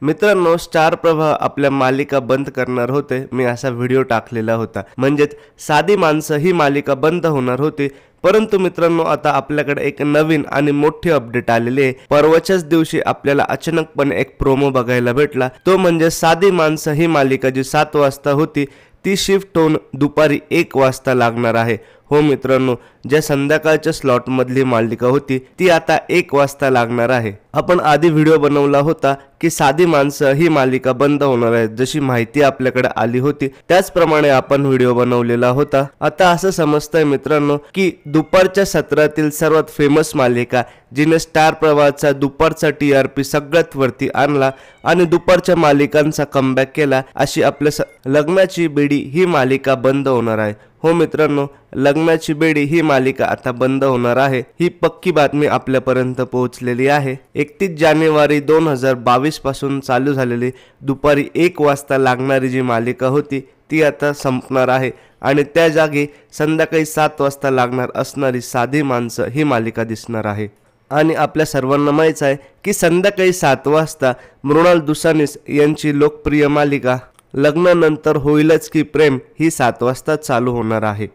मित्रांनो, स्टार प्रवाह आपल्या मालिका बंद करणार होते, मी असा व्हिडिओ टाकलेला होता। म्हणजेच साधी माणसं ही मालिका बंद होणार होती। परंतु मित्रांनो, आता आपल्याकडे एक नवीन आणि मोठी अपडेट आलेली आहे। परवाच्याच दिवशी आपल्याला अचानकपणे एक प्रोमो बघायला भेटला, तो म्हणजे साधी माणसं ही मालिका जी 7 वाजता होती ती शिफ्ट होऊन दुपारी 1 वाजता लागणार आहे। हो मित्रांनो, ज्या संध्याकाळच्या स्लॉट मधली मालिका होती ती आता 1 वाजता लागणार आहे। आपण आधी व्हिडिओ बनवला होता की साधी माणसं ही मालिका बंद होणार आहे, जशी माहिती आपल्याकडे आली होती त्याचप्रमाणे आपण व्हिडिओ बनवलेला होता। आता असं समजतंय मित्रांनो की दुपारच्या सत्रातील सर्वात फेमस मालिका जिने स्टार प्रवाहाचा दुपारचा TRP सगळ्यात वरती आणला आणि दुपारच्या मालिकांचा कमबॅक केला, अशी आपल्या लग्नाची बेडी ही मालिका बंद होणार आहे। हो मित्रांनो, लग्नाची बेडी ही मालिका आता बंद होणार आहे, ही पक्की बातमी आपल्यापर्यंत पोहोचलेली आहे। 31 जानेवारी 2022 पासून चालू झालेली दुपारी 1 वाजता लागणारी जी मालिका होती ती आता संपणार आहे आणि त्या जागी संध्याकाळी 7 वाजता लागणार असणारी साधी माणसं ही मालिका दिसणार आहे। आणि आपल्या सर्वांना माहित आहे की संध्याकाळी 7 वाजता मृणाल दुसानीस यांची लोकप्रिय मालिका लग्नानंतर होईलच की प्रेम ही 7 वाजता चालू होणार आहे।